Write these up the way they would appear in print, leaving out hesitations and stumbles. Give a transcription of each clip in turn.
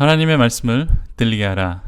하나님의 말씀을 들리게 하라.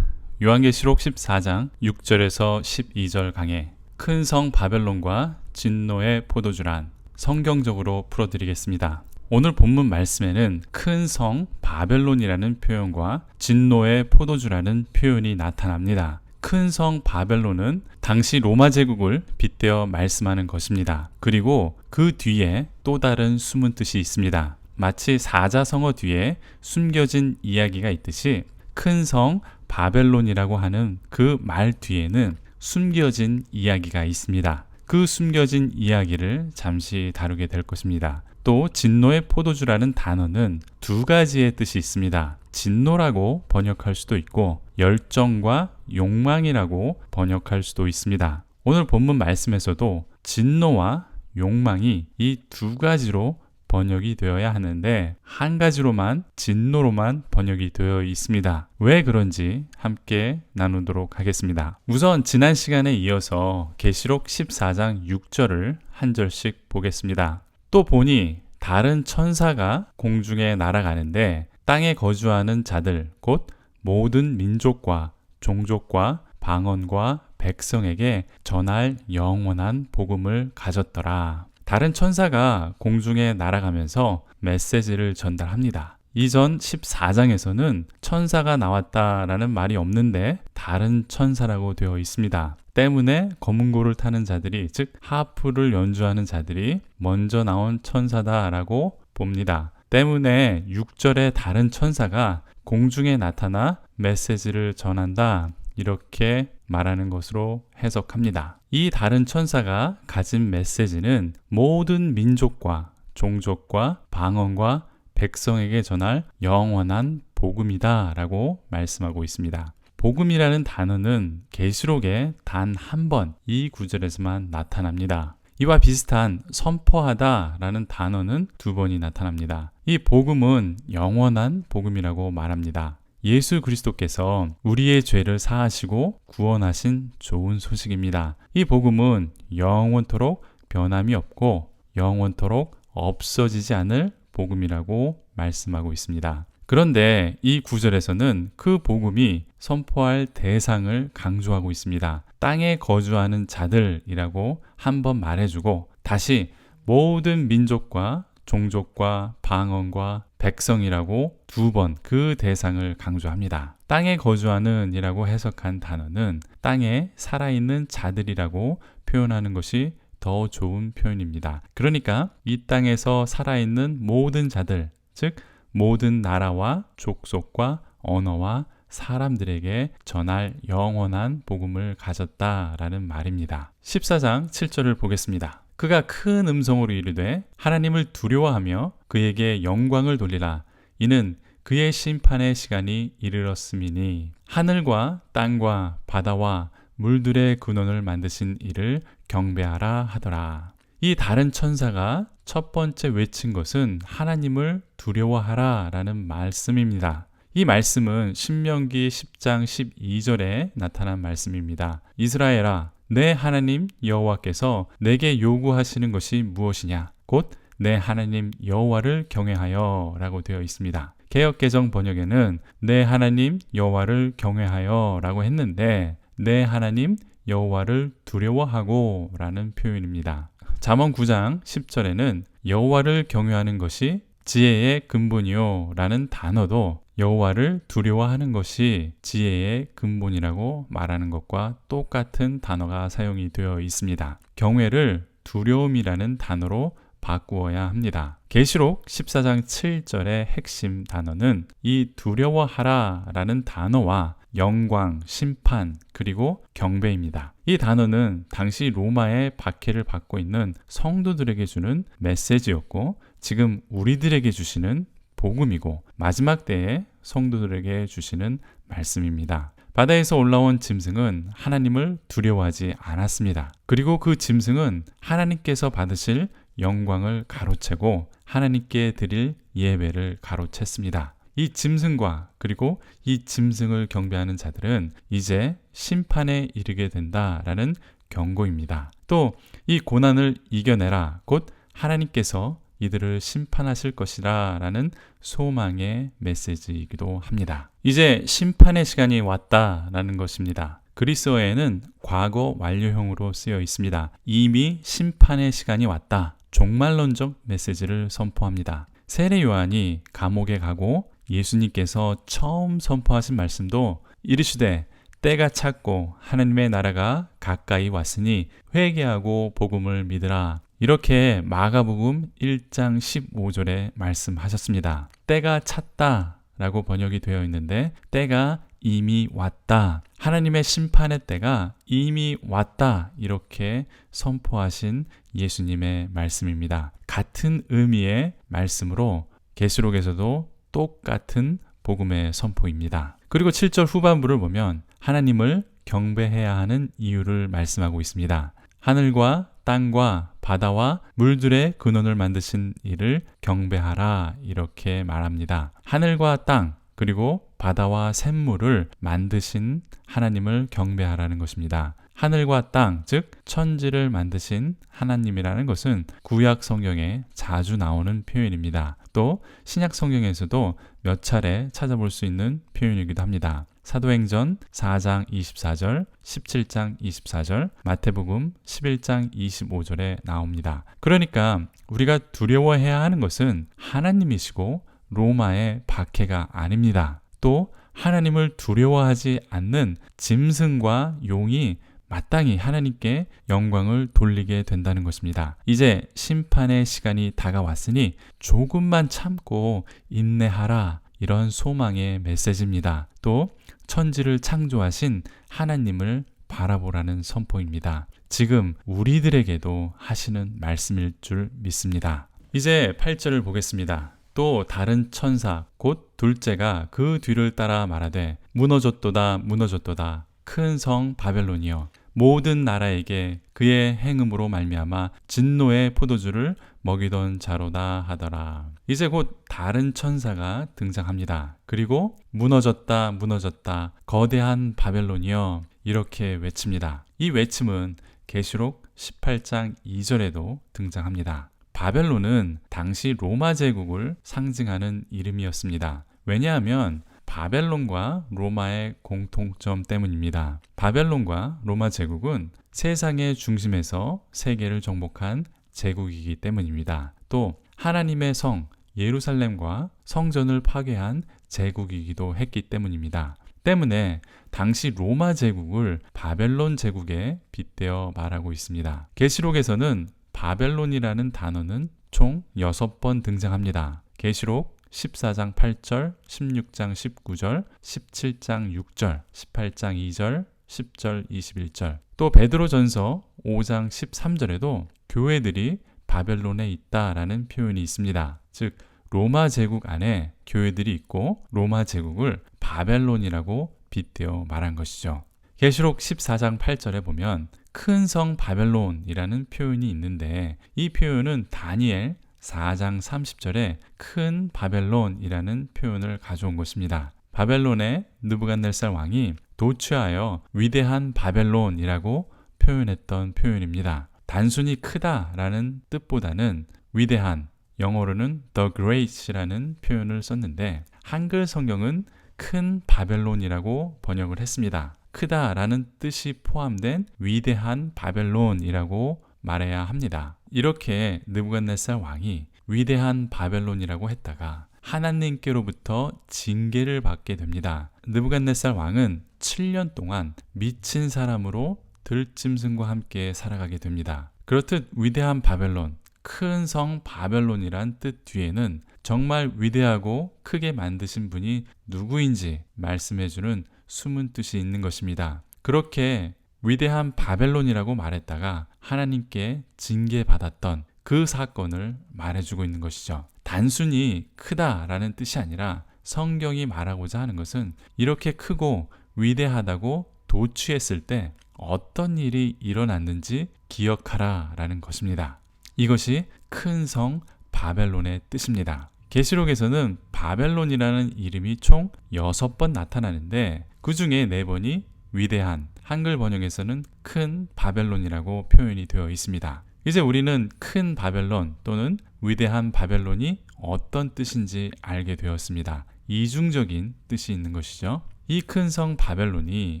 요한계시록 14장 6절에서 12절 강해. 큰 성 바벨론과 진노의 포도주란 성경적으로 풀어드리겠습니다. 오늘 본문 말씀에는 큰 성 바벨론이라는 표현과 진노의 포도주라는 표현이 나타납니다. 큰 성 바벨론은 당시 로마 제국을 빗대어 말씀하는 것입니다. 그리고 그 뒤에 또 다른 숨은 뜻이 있습니다. 마치 사자성어 뒤에 숨겨진 이야기가 있듯이 큰 성 바벨론이라고 하는 그 말 뒤에는 숨겨진 이야기가 있습니다. 그 숨겨진 이야기를 잠시 다루게 될 것입니다. 또 진노의 포도주라는 단어는 두 가지의 뜻이 있습니다. 진노라고 번역할 수도 있고 열정과 욕망이라고 번역할 수도 있습니다. 오늘 본문 말씀에서도 진노와 욕망이 이 두 가지로 번역이 되어야 하는데 한 가지로만 진노로만 번역이 되어 있습니다. 왜 그런지 함께 나누도록 하겠습니다. 우선 지난 시간에 이어서 계시록 14장 6절을 한 절씩 보겠습니다. 또 보니 다른 천사가 공중에 날아가는데 땅에 거주하는 자들 곧 모든 민족과 종족과 방언과 백성에게 전할 영원한 복음을 가졌더라. 다른 천사가 공중에 날아가면서 메시지를 전달합니다. 이전 14장에서는 천사가 나왔다라는 말이 없는데 다른 천사라고 되어 있습니다. 때문에 검은고를 타는 자들이, 즉 하프를 연주하는 자들이 먼저 나온 천사다라고 봅니다. 때문에 6절에 다른 천사가 공중에 나타나 메시지를 전한다, 이렇게 말하는 것으로 해석합니다. 이 다른 천사가 가진 메시지는 모든 민족과 종족과 방언과 백성에게 전할 영원한 복음이다 라고 말씀하고 있습니다. 복음이라는 단어는 계시록에 단 한 번 이 구절에서만 나타납니다. 이와 비슷한 선포하다 라는 단어는 두 번이 나타납니다. 이 복음은 영원한 복음이라고 말합니다. 예수 그리스도께서 우리의 죄를 사하시고 구원하신 좋은 소식입니다. 이 복음은 영원토록 변함이 없고 영원토록 없어지지 않을 복음이라고 말씀하고 있습니다. 그런데 이 구절에서는 그 복음이 선포할 대상을 강조하고 있습니다. 땅에 거주하는 자들이라고 한 번 말해주고 다시 모든 민족과 종족과 방언과 백성이라고 두 번 그 대상을 강조합니다. 땅에 거주하는 이라고 해석한 단어는 땅에 살아있는 자들이라고 표현하는 것이 더 좋은 표현입니다. 그러니까 이 땅에서 살아있는 모든 자들, 즉 모든 나라와 족속과 언어와 사람들에게 전할 영원한 복음을 가졌다라는 말입니다. 14장 7절을 보겠습니다. 그가 큰 음성으로 이르되 하나님을 두려워하며 그에게 영광을 돌리라. 이는 그의 심판의 시간이 이르렀음이니 하늘과 땅과 바다와 물들의 근원을 만드신 이를 경배하라 하더라. 이 다른 천사가 첫 번째 외친 것은 하나님을 두려워하라 라는 말씀입니다. 이 말씀은 신명기 10장 12절에 나타난 말씀입니다. 이스라엘아, 내 하나님 여호와께서 내게 요구하시는 것이 무엇이냐? 곧 내 하나님 여호와를 경외하여 라고 되어 있습니다. 개역개정 번역에는 내 하나님 여호와를 경외하여 라고 했는데 내 하나님 여호와를 두려워하고 라는 표현입니다. 잠언 9장 10절에는 여호와를 경외하는 것이 지혜의 근본이요 라는 단어도 여호와를 두려워하는 것이 지혜의 근본이라고 말하는 것과 똑같은 단어가 사용이 되어 있습니다. 경외를 두려움이라는 단어로 바꾸어야 합니다. 계시록 14장 7절의 핵심 단어는 이 두려워하라 라는 단어와 영광, 심판, 그리고 경배입니다. 이 단어는 당시 로마의 박해를 받고 있는 성도들에게 주는 메시지였고 지금 우리들에게 주시는 복음이고 마지막 때에 성도들에게 주시는 말씀입니다. 바다에서 올라온 짐승은 하나님을 두려워하지 않았습니다. 그리고 그 짐승은 하나님께서 받으실 영광을 가로채고 하나님께 드릴 예배를 가로챘습니다. 이 짐승과 그리고 이 짐승을 경배하는 자들은 이제 심판에 이르게 된다라는 경고입니다. 또 이 고난을 이겨내라, 곧 하나님께서 이들을 심판하실 것이라 라는 소망의 메시지이기도 합니다. 이제 심판의 시간이 왔다라는 것입니다. 그리스어에는 과거 완료형으로 쓰여 있습니다. 이미 심판의 시간이 왔다. 종말론적 메시지를 선포합니다. 세례 요한이 감옥에 가고 예수님께서 처음 선포하신 말씀도 이르시되 때가 찼고 하나님의 나라가 가까이 왔으니 회개하고 복음을 믿으라. 이렇게 마가복음 1장 15절에 말씀하셨습니다. 때가 찼다 라고 번역이 되어 있는데 때가 이미 왔다. 하나님의 심판의 때가 이미 왔다. 이렇게 선포하신 예수님의 말씀입니다. 같은 의미의 말씀으로 계시록에서도 똑같은 복음의 선포입니다. 그리고 7절 후반부를 보면 하나님을 경배해야 하는 이유를 말씀하고 있습니다. 하늘과 땅과 바다와 물들의 근원을 만드신 이를 경배하라 이렇게 말합니다. 하늘과 땅 그리고 바다와 샘물을 만드신 하나님을 경배하라는 것입니다. 하늘과 땅, 즉 천지를 만드신 하나님이라는 것은 구약 성경에 자주 나오는 표현입니다. 또 신약 성경에서도 몇 차례 찾아볼 수 있는 표현이기도 합니다. 사도행전 4장 24절, 17장 24절, 마태복음 11장 25절에 나옵니다. 그러니까 우리가 두려워해야 하는 것은 하나님이시고 로마의 박해가 아닙니다. 또 하나님을 두려워하지 않는 짐승과 용이 마땅히 하나님께 영광을 돌리게 된다는 것입니다. 이제 심판의 시간이 다가왔으니 조금만 참고 인내하라. 이런 소망의 메시지입니다. 또 천지를 창조하신 하나님을 바라보라는 선포입니다. 지금 우리들에게도 하시는 말씀일 줄 믿습니다. 이제 8절을 보겠습니다. 또 다른 천사 곧 둘째가 그 뒤를 따라 말하되 무너졌도다 무너졌도다 큰 성 바벨론이여 모든 나라에게 그의 행음으로 말미암아 진노의 포도주를 먹이던 자로다 하더라. 이제 곧 다른 천사가 등장합니다. 그리고 무너졌다 무너졌다 거대한 바벨론이여 이렇게 외칩니다. 이 외침은 계시록 18장 2절에도 등장합니다. 바벨론은 당시 로마 제국을 상징하는 이름이었습니다. 왜냐하면 바벨론과 로마의 공통점 때문입니다. 바벨론과 로마 제국은 세상의 중심에서 세계를 정복한 제국이기 때문입니다. 또 하나님의 성 예루살렘과 성전을 파괴한 제국이기도 했기 때문입니다. 때문에 당시 로마 제국을 바벨론 제국에 빗대어 말하고 있습니다. 계시록에서는 바벨론이라는 단어는 총 6번 등장합니다. 계시록 14장 8절, 16장 19절, 17장 6절, 18장 2절, 10절 21절. 또 베드로전서 5장 13절에도 교회들이 바벨론에 있다라는 표현이 있습니다. 즉 로마 제국 안에 교회들이 있고 로마 제국을 바벨론이라고 빗대어 말한 것이죠. 계시록 14장 8절에 보면 큰 성 바벨론이라는 표현이 있는데 이 표현은 다니엘 4장 30절에 큰 바벨론이라는 표현을 가져온 것입니다. 바벨론의 느부갓네살 왕이 도취하여 위대한 바벨론이라고 표현했던 표현입니다. 단순히 크다라는 뜻보다는 위대한, 영어로는 the great이라는 표현을 썼는데 한글 성경은 큰 바벨론이라고 번역을 했습니다. 크다라는 뜻이 포함된 위대한 바벨론이라고 말해야 합니다. 이렇게 느부갓네살 왕이 위대한 바벨론이라고 했다가 하나님께로부터 징계를 받게 됩니다. 느부갓네살 왕은 7년 동안 미친 사람으로 들짐승과 함께 살아가게 됩니다. 그렇듯 위대한 바벨론, 큰 성 바벨론이란 뜻 뒤에는 정말 위대하고 크게 만드신 분이 누구인지 말씀해주는 숨은 뜻이 있는 것입니다. 그렇게 위대한 바벨론이라고 말했다가 하나님께 징계받았던 그 사건을 말해주고 있는 것이죠. 단순히 크다라는 뜻이 아니라 성경이 말하고자 하는 것은 이렇게 크고 위대하다고 도취했을 때 어떤 일이 일어났는지 기억하라 라는 것입니다. 이것이 큰 성 바벨론의 뜻입니다. 계시록에서는 바벨론이라는 이름이 총 6번 나타나는데 그 중에 4번이 위대한, 한글 번역에서는 큰 바벨론이라고 표현이 되어 있습니다. 이제 우리는 큰 바벨론 또는 위대한 바벨론이 어떤 뜻인지 알게 되었습니다. 이중적인 뜻이 있는 것이죠. 이 큰 성 바벨론이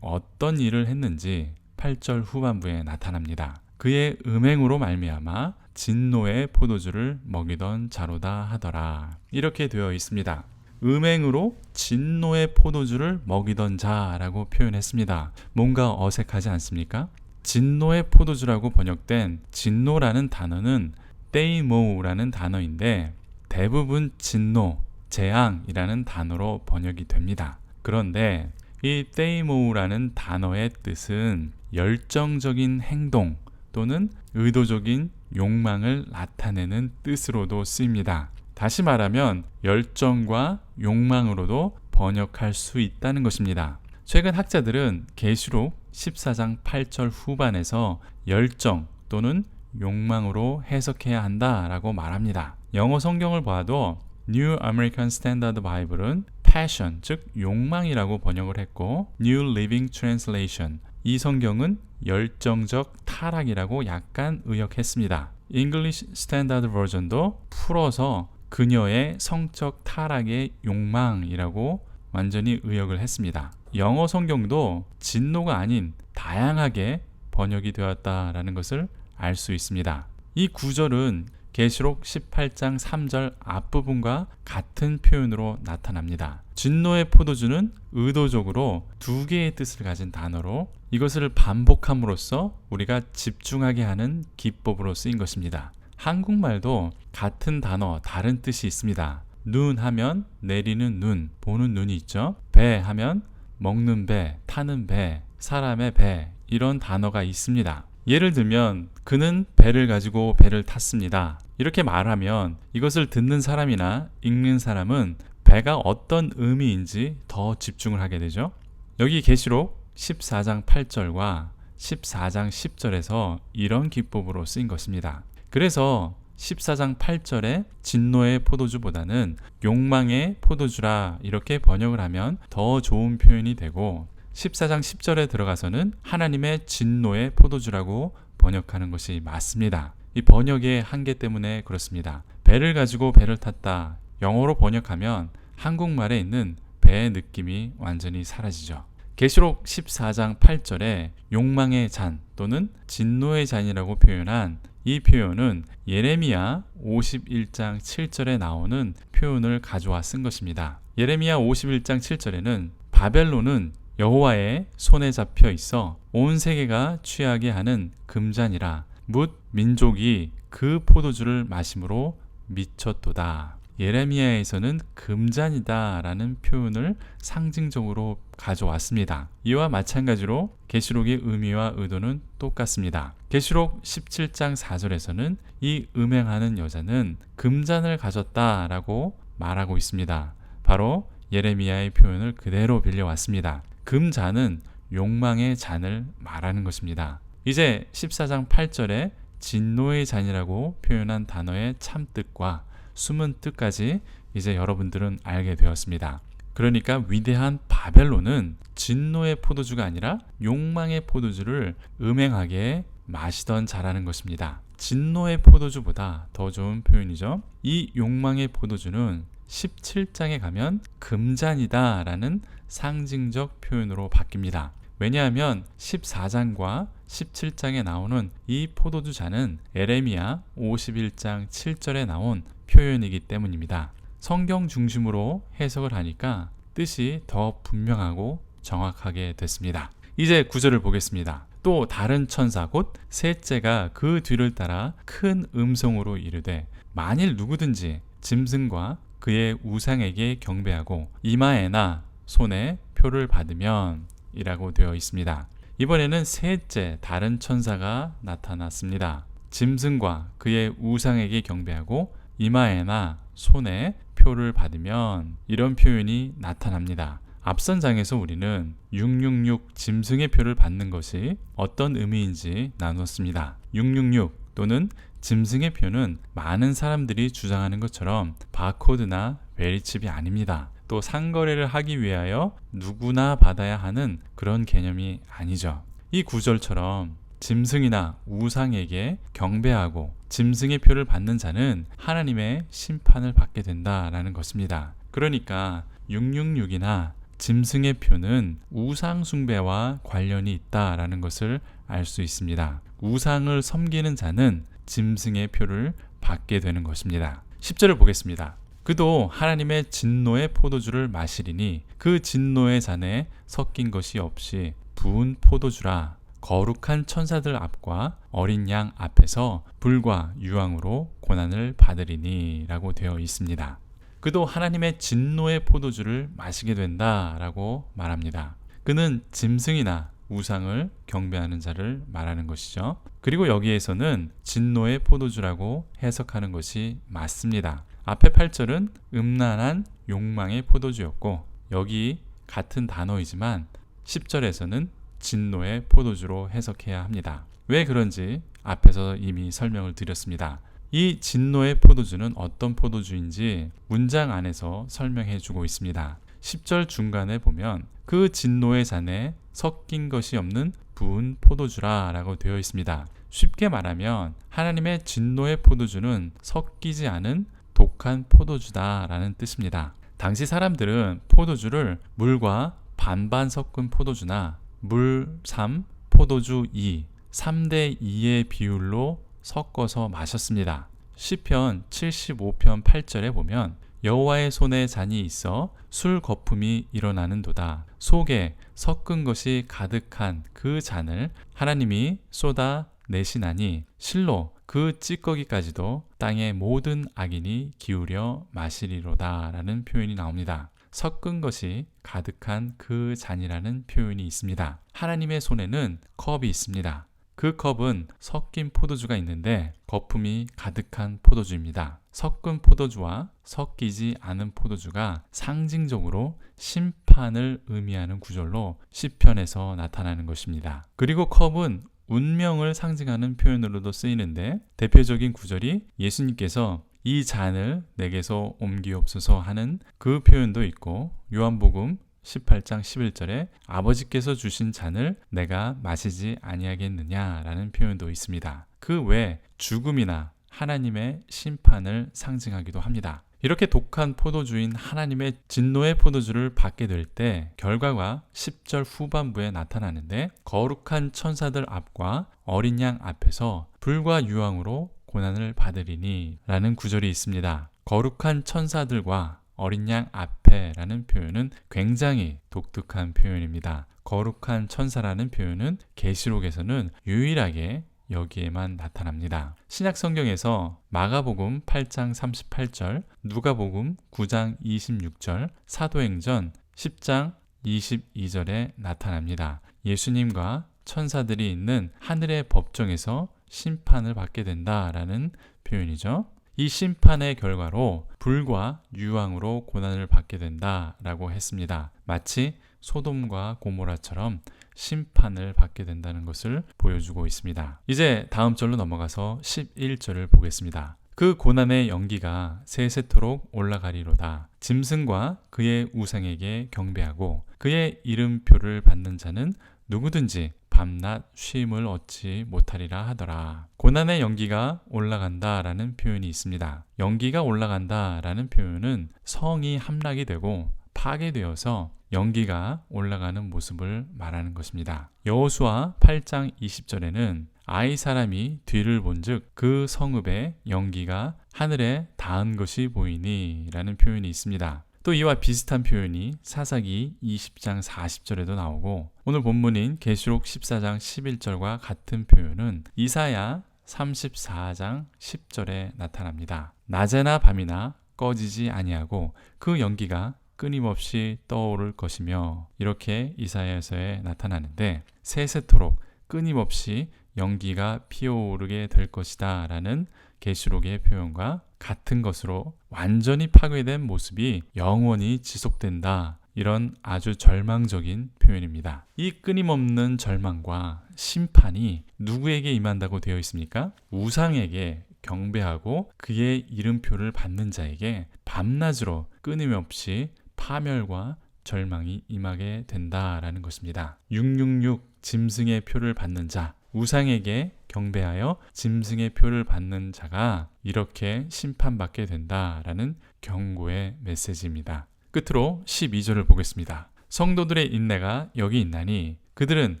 어떤 일을 했는지 8절 후반부에 나타납니다. 그의 음행으로 말미암아 진노의 포도주를 먹이던 자로다 하더라. 이렇게 되어 있습니다. 음행으로 진노의 포도주를 먹이던 자라고 표현했습니다. 뭔가 어색하지 않습니까? 진노의 포도주라고 번역된 진노라는 단어는 데이모라는 단어인데 대부분 진노, 재앙이라는 단어로 번역이 됩니다. 그런데 이 데이모라는 단어의 뜻은 열정적인 행동 또는 의도적인 욕망을 나타내는 뜻으로도 쓰입니다. 다시 말하면 열정과 욕망으로도 번역할 수 있다는 것입니다. 최근 학자들은 계시록 14장 8절 후반에서 열정 또는 욕망으로 해석해야 한다라고 말합니다. 영어 성경을 봐도 New American Standard Bible은 passion, 즉 욕망이라고 번역을 했고 New Living Translation, 이 성경은 열정적 타락이라고 약간 의역했습니다. English Standard Version도 풀어서 그녀의 성적 타락의 욕망이라고 완전히 의역을 했습니다. 영어 성경도 진노가 아닌 다양하게 번역이 되었다라는 것을 알 수 있습니다. 이 구절은 계시록 18장 3절 앞부분과 같은 표현으로 나타납니다. 진노의 포도주는 의도적으로 두 개의 뜻을 가진 단어로 이것을 반복함으로써 우리가 집중하게 하는 기법으로 쓰인 것입니다. 한국말도 같은 단어, 다른 뜻이 있습니다. 눈 하면 내리는 눈, 보는 눈이 있죠. 배 하면 먹는 배, 타는 배, 사람의 배, 이런 단어가 있습니다. 예를 들면 그는 배를 가지고 배를 탔습니다. 이렇게 말하면 이것을 듣는 사람이나 읽는 사람은 배가 어떤 의미인지 더 집중을 하게 되죠. 여기 계시록 14장 8절과 14장 10절에서 이런 기법으로 쓰인 것입니다. 그래서 14장 8절에 진노의 포도주보다는 욕망의 포도주라 이렇게 번역을 하면 더 좋은 표현이 되고 14장 10절에 들어가서는 하나님의 진노의 포도주라고 번역하는 것이 맞습니다. 이 번역의 한계 때문에 그렇습니다. 배를 가지고 배를 탔다. 영어로 번역하면 한국말에 있는 배의 느낌이 완전히 사라지죠. 계시록 14장 8절에 욕망의 잔 또는 진노의 잔이라고 표현한 이 표현은 예레미야 51장 7절에 나오는 표현을 가져와 쓴 것입니다. 예레미야 51장 7절에는 바벨론은 여호와의 손에 잡혀 있어 온 세계가 취하게 하는 금잔이라 뭇 민족이 그 포도주를 마심으로 미쳤도다. 예레미야에서는 금잔이다 라는 표현을 상징적으로 가져왔습니다. 이와 마찬가지로 계시록의 의미와 의도는 똑같습니다. 계시록 17장 4절에서는 이 음행하는 여자는 금잔을 가졌다 라고 말하고 있습니다. 바로 예레미야의 표현을 그대로 빌려왔습니다. 금잔은 욕망의 잔을 말하는 것입니다. 이제 14장 8절에 진노의 잔이라고 표현한 단어의 참뜻과 숨은 뜻까지 이제 여러분들은 알게 되었습니다. 그러니까 위대한 바벨론은 진노의 포도주가 아니라 욕망의 포도주를 음행하게 마시던 자라는 것입니다. 진노의 포도주보다 더 좋은 표현이죠. 이 욕망의 포도주는 17장에 가면 금잔이다 라는 상징적 표현으로 바뀝니다. 왜냐하면 14장과 17장에 나오는 이 포도주 잔은 예레미야 51장 7절에 나온 표현이기 때문입니다. 성경 중심으로 해석을 하니까 뜻이 더 분명하고 정확하게 됐습니다. 이제 9절을 보겠습니다. 또 다른 천사 곧 셋째가 그 뒤를 따라 큰 음성으로 이르되 만일 누구든지 짐승과 그의 우상에게 경배하고 이마에나 손에 표를 받으면 이라고 되어 있습니다. 이번에는 셋째 다른 천사가 나타났습니다. 짐승과 그의 우상에게 경배하고 이마에나 손에 표를 받으면 이런 표현이 나타납니다. 앞선 장에서 우리는 666 짐승의 표를 받는 것이 어떤 의미인지 나누었습니다. 666 또는 짐승의 표는 많은 사람들이 주장하는 것처럼 바코드나 베리칩이 아닙니다. 또 상거래를 하기 위하여 누구나 받아야 하는 그런 개념이 아니죠. 이 구절처럼 짐승이나 우상에게 경배하고 짐승의 표를 받는 자는 하나님의 심판을 받게 된다라는 것입니다. 그러니까 666이나 짐승의 표는 우상 숭배와 관련이 있다라는 것을 알 수 있습니다. 우상을 섬기는 자는 짐승의 표를 받게 되는 것입니다. 10절을 보겠습니다. 그도 하나님의 진노의 포도주를 마시리니 그 진노의 잔에 섞인 것이 없이 부은 포도주라. 거룩한 천사들 앞과 어린 양 앞에서 불과 유황으로 고난을 받으리니 라고 되어 있습니다. 그도 하나님의 진노의 포도주를 마시게 된다라고 말합니다. 그는 짐승이나 우상을 경배하는 자를 말하는 것이죠. 그리고 여기에서는 진노의 포도주라고 해석하는 것이 맞습니다. 앞에 8절은 음란한 욕망의 포도주였고 여기 같은 단어이지만 10절에서는 진노의 포도주로 해석해야 합니다. 왜 그런지 앞에서 이미 설명을 드렸습니다. 이 진노의 포도주는 어떤 포도주인지 문장 안에서 설명해 주고 있습니다. 10절 중간에 보면 그 진노의 잔에 섞인 것이 없는 부은 포도주라 라고 되어 있습니다. 쉽게 말하면 하나님의 진노의 포도주는 섞이지 않은 독한 포도주다 라는 뜻입니다. 당시 사람들은 포도주를 물과 반반 섞은 포도주나 물 3, 포도주 2, 3대 2의 비율로 섞어서 마셨습니다. 시편 75편 8절에 보면 여호와의 손에 잔이 있어 술 거품이 일어나는도다. 속에 섞은 것이 가득한 그 잔을 하나님이 쏟아 내시나니 실로 그 찌꺼기까지도 땅의 모든 악인이 기울여 마시리로다 라는 표현이 나옵니다. 섞은 것이 가득한 그 잔이라는 표현이 있습니다. 하나님의 손에는 컵이 있습니다. 그 컵은 섞인 포도주가 있는데 거품이 가득한 포도주입니다. 섞은 포도주와 섞이지 않은 포도주가 상징적으로 심판을 의미하는 구절로 시편에서 나타나는 것입니다. 그리고 컵은 운명을 상징하는 표현으로도 쓰이는데 대표적인 구절이 예수님께서 이 잔을 내게서 옮기옵소서 하는 그 표현도 있고 요한복음 18장 11절에 아버지께서 주신 잔을 내가 마시지 아니하겠느냐라는 표현도 있습니다. 그 외 죽음이나 하나님의 심판을 상징하기도 합니다. 이렇게 독한 포도주인 하나님의 진노의 포도주를 받게 될 때 결과가 10절 후반부에 나타나는데 거룩한 천사들 앞과 어린 양 앞에서 불과 유황으로 고난을 받으리니 라는 구절이 있습니다. 거룩한 천사들과 어린 양 앞에라는 표현은 굉장히 독특한 표현입니다. 거룩한 천사라는 표현은 계시록에서는 유일하게 여기에만 나타납니다. 신약 성경에서 마가복음 8장 38절, 누가복음 9장 26절, 사도행전 10장 22절에 나타납니다. 예수님과 천사들이 있는 하늘의 법정에서 심판을 받게 된다라는 표현이죠. 이 심판의 결과로 불과 유황으로 고난을 받게 된다라고 했습니다. 마치 소돔과 고모라처럼 심판을 받게 된다는 것을 보여주고 있습니다. 이제 다음 절로 넘어가서 11절을 보겠습니다. 그 고난의 연기가 세세토록 올라가리로다. 짐승과 그의 우상에게 경배하고 그의 이름표를 받는 자는 누구든지 밤낮 쉼을 얻지 못하리라 하더라. 고난의 연기가 올라간다라는 표현이 있습니다. 연기가 올라간다라는 표현은 성이 함락이 되고 파괴되어서 연기가 올라가는 모습을 말하는 것입니다. 여호수아 8장 20절에는 아이 사람이 뒤를 본즉 그 성읍에 연기가 하늘에 닿은 것이 보이니 라는 표현이 있습니다. 또 이와 비슷한 표현이 사사기 20장 40절에도 나오고 오늘 본문인 계시록 14장 11절과 같은 표현은 이사야 34장 10절에 나타납니다. 낮에나 밤이나 꺼지지 아니하고 그 연기가 끊임없이 떠오를 것이며 이렇게 이사야서에 나타나는데 세세토록 끊임없이 연기가 피어오르게 될 것이다 라는 계시록의 표현과 같은 것으로 완전히 파괴된 모습이 영원히 지속된다. 이런 아주 절망적인 표현입니다. 이 끊임없는 절망과 심판이 누구에게 임한다고 되어 있습니까? 우상에게 경배하고 그의 이름표를 받는 자에게 밤낮으로 끊임없이 파멸과 절망이 임하게 된다라는 것입니다. 666 짐승의 표를 받는 자, 우상에게 경배하여 짐승의 표를 받는 자가 이렇게 심판받게 된다라는 경고의 메시지입니다. 끝으로 12절을 보겠습니다. 성도들의 인내가 여기 있나니 그들은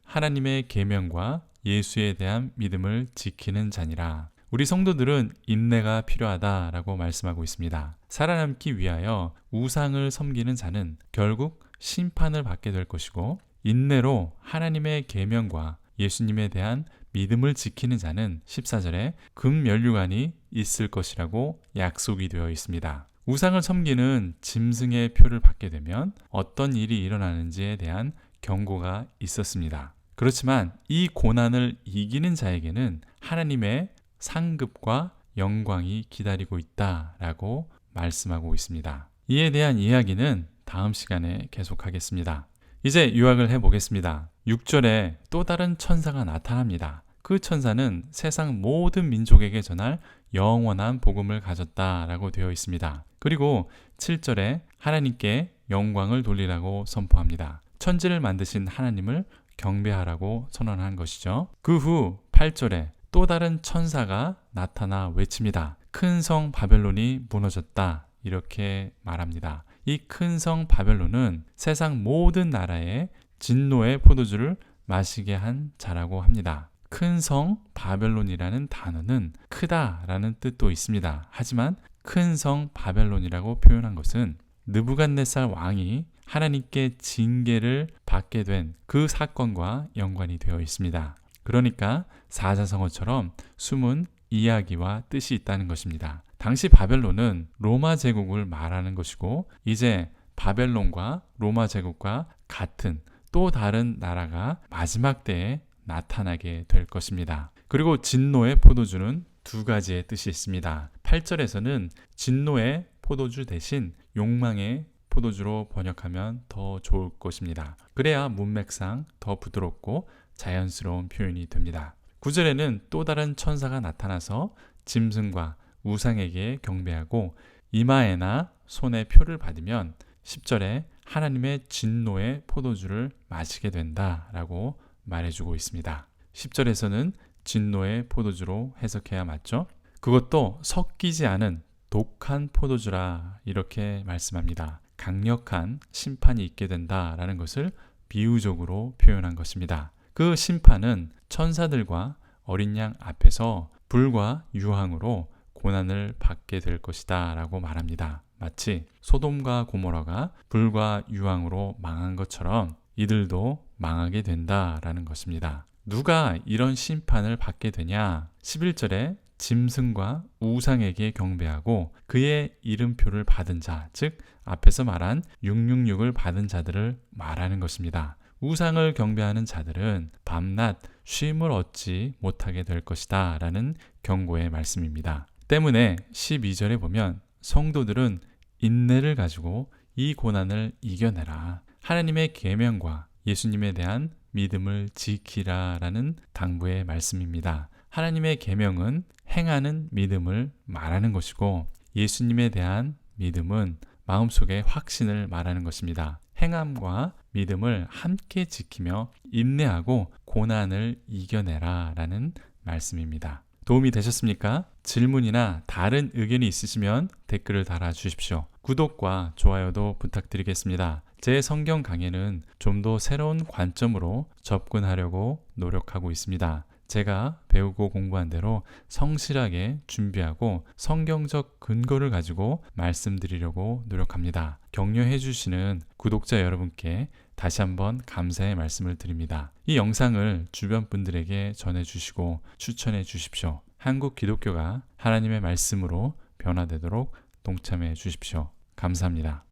하나님의 계명과 예수에 대한 믿음을 지키는 자니라. 우리 성도들은 인내가 필요하다라고 말씀하고 있습니다. 살아남기 위하여 우상을 섬기는 자는 결국 심판을 받게 될 것이고, 인내로 하나님의 계명과 예수님에 대한 믿음을 지키는 자는 14절에 금면류관이 있을 것이라고 약속이 되어 있습니다. 우상을 섬기는 짐승의 표를 받게 되면 어떤 일이 일어나는지에 대한 경고가 있었습니다. 그렇지만 이 고난을 이기는 자에게는 하나님의 상급과 영광이 기다리고 있다라고 말씀하고 있습니다. 이에 대한 이야기는 다음 시간에 계속하겠습니다. 이제 요약을 해보겠습니다. 6절에 또 다른 천사가 나타납니다. 그 천사는 세상 모든 민족에게 전할 영원한 복음을 가졌다라고 되어 있습니다. 그리고 7절에 하나님께 영광을 돌리라고 선포합니다. 천지를 만드신 하나님을 경배하라고 선언한 것이죠. 그 후 8절에 또 다른 천사가 나타나 외칩니다. 큰 성 바벨론이 무너졌다. 이렇게 말합니다. 이 큰 성 바벨론은 세상 모든 나라에 진노의 포도주를 마시게 한 자라고 합니다. 큰 성 바벨론이라는 단어는 크다라는 뜻도 있습니다. 하지만 큰 성 바벨론이라고 표현한 것은 느부갓네살 왕이 하나님께 징계를 받게 된 그 사건과 연관이 되어 있습니다. 그러니까 사자성어처럼 숨은 이야기와 뜻이 있다는 것입니다. 당시 바벨론은 로마 제국을 말하는 것이고, 이제 바벨론과 로마 제국과 같은 또 다른 나라가 마지막 때에 나타나게 될 것입니다. 그리고 진노의 포도주는 두 가지의 뜻이 있습니다. 8절에서는 진노의 포도주 대신 욕망의 포도주로 번역하면 더 좋을 것입니다. 그래야 문맥상 더 부드럽고 자연스러운 표현이 됩니다. 9절에는 또 다른 천사가 나타나서 짐승과 우상에게 경배하고 이마에나 손에 표를 받으면 10절에 하나님의 진노의 포도주를 마시게 된다라고 말해주고 있습니다. 10절에서는 진노의 포도주로 해석해야 맞죠? 그것도 섞이지 않은 독한 포도주라 이렇게 말씀합니다. 강력한 심판이 있게 된다라는 것을 비유적으로 표현한 것입니다. 그 심판은 천사들과 어린 양 앞에서 불과 유황으로 고난을 받게 될 것이다 라고 말합니다. 마치 소돔과 고모라가 불과 유황으로 망한 것처럼 이들도 망하게 된다라는 것입니다. 누가 이런 심판을 받게 되냐? 11절에 짐승과 우상에게 경배하고 그의 이름표를 받은 자, 즉 앞에서 말한 666을 받은 자들을 말하는 것입니다. 우상을 경배하는 자들은 밤낮 쉼을 얻지 못하게 될 것이다 라는 경고의 말씀입니다. 때문에 12절에 보면 성도들은 인내를 가지고 이 고난을 이겨내라. 하나님의 계명과 예수님에 대한 믿음을 지키라 라는 당부의 말씀입니다. 하나님의 계명은 행하는 믿음을 말하는 것이고, 예수님에 대한 믿음은 마음속의 확신을 말하는 것입니다. 행함과 믿음을 함께 지키며 인내하고 고난을 이겨내라 라는 말씀입니다. 도움이 되셨습니까? 질문이나 다른 의견이 있으시면 댓글을 달아주십시오. 구독과 좋아요도 부탁드리겠습니다. 제 성경 강해는 좀 더 새로운 관점으로 접근하려고 노력하고 있습니다. 제가 배우고 공부한 대로 성실하게 준비하고 성경적 근거를 가지고 말씀드리려고 노력합니다. 격려해 주시는 구독자 여러분께 다시 한번 감사의 말씀을 드립니다. 이 영상을 주변 분들에게 전해주시고 추천해 주십시오. 한국 기독교가 하나님의 말씀으로 변화되도록 동참해 주십시오. 감사합니다.